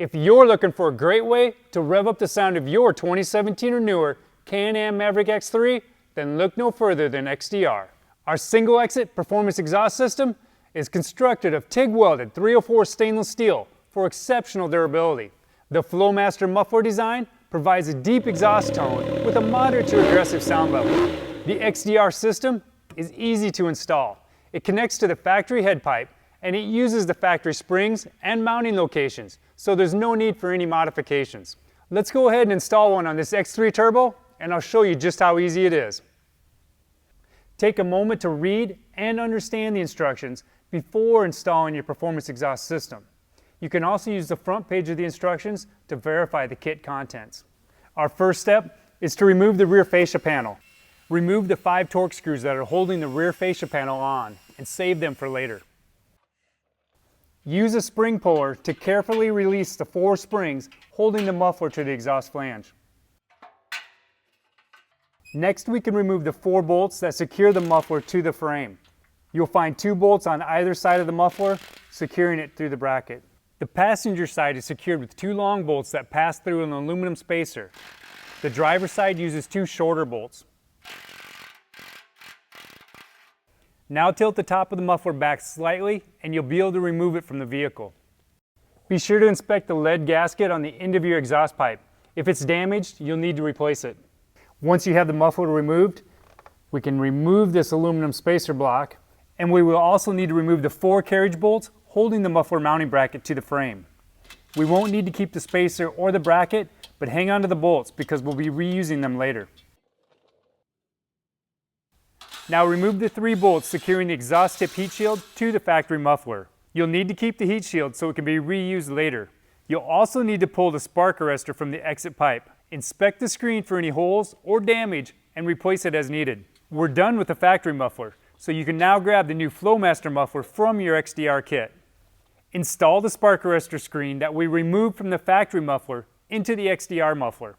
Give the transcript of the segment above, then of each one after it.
If you're looking for a great way to rev up the sound of your 2017 or newer Can-Am Maverick X3, then look no further than XDR. Our single exit performance exhaust system is constructed of TIG welded 304 stainless steel for exceptional durability. The Flowmaster muffler design provides a deep exhaust tone with a moderate to aggressive sound level. The XDR system is easy to install. It connects to the factory head pipe and it uses the factory springs and mounting locations, so there's no need for any modifications. Let's go ahead and install one on this X3 Turbo and I'll show you just how easy it is. Take a moment to read and understand the instructions before installing your performance exhaust system. You can also use the front page of the instructions to verify the kit contents. Our first step is to remove the rear fascia panel. Remove the 5 torque screws that are holding the rear fascia panel on and save them for later. Use a spring puller to carefully release the 4 springs holding the muffler to the exhaust flange. Next, we can remove the 4 bolts that secure the muffler to the frame. You'll find 2 bolts on either side of the muffler, securing it through the bracket. The passenger side is secured with 2 long bolts that pass through an aluminum spacer. The driver's side uses 2 shorter bolts. Now tilt the top of the muffler back slightly and you'll be able to remove it from the vehicle. Be sure to inspect the lead gasket on the end of your exhaust pipe. If it's damaged, you'll need to replace it. Once you have the muffler removed, we can remove this aluminum spacer block, and we will also need to remove the 4 carriage bolts holding the muffler mounting bracket to the frame. We won't need to keep the spacer or the bracket, but hang on to the bolts because we'll be reusing them later. Now remove the 3 bolts securing the exhaust tip heat shield to the factory muffler. You'll need to keep the heat shield so it can be reused later. You'll also need to pull the spark arrestor from the exit pipe. Inspect the screen for any holes or damage and replace it as needed. We're done with the factory muffler, so you can now grab the new Flowmaster muffler from your XDR kit. Install the spark arrestor screen that we removed from the factory muffler into the XDR muffler.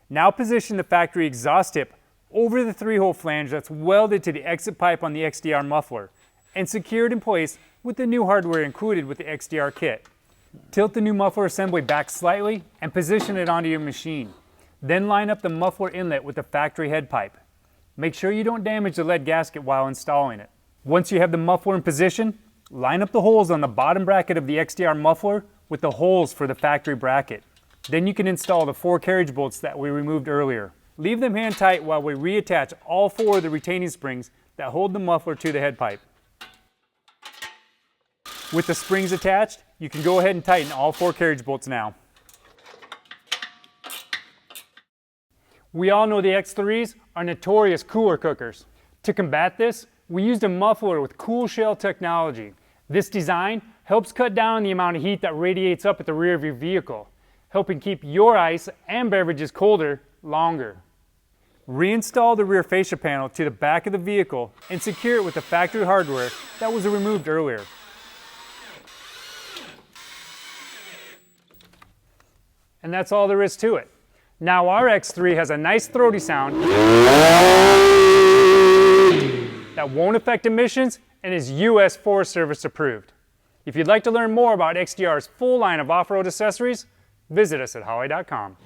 Now position the factory exhaust tip over the 3-hole flange that's welded to the exit pipe on the XDR muffler and secure it in place with the new hardware included with the XDR kit. Tilt the new muffler assembly back slightly and position it onto your machine. Then line up the muffler inlet with the factory head pipe. Make sure you don't damage the lead gasket while installing it. Once you have the muffler in position, line up the holes on the bottom bracket of the XDR muffler with the holes for the factory bracket. Then you can install the 4 carriage bolts that we removed earlier. Leave them hand tight while we reattach all 4 of the retaining springs that hold the muffler to the head pipe. With the springs attached, you can go ahead and tighten all 4 carriage bolts now. We all know the X3s are notorious cooler cookers. To combat this, we used a muffler with cool shell technology. This design helps cut down the amount of heat that radiates up at the rear of your vehicle, helping keep your ice and beverages colder longer. Reinstall the rear fascia panel to the back of the vehicle and secure it with the factory hardware that was removed earlier. And that's all there is to it. Now our X3 has a nice throaty sound that won't affect emissions and is US Forest Service approved. If you'd like to learn more about XDR's full line of off-road accessories, visit us at Holley.com.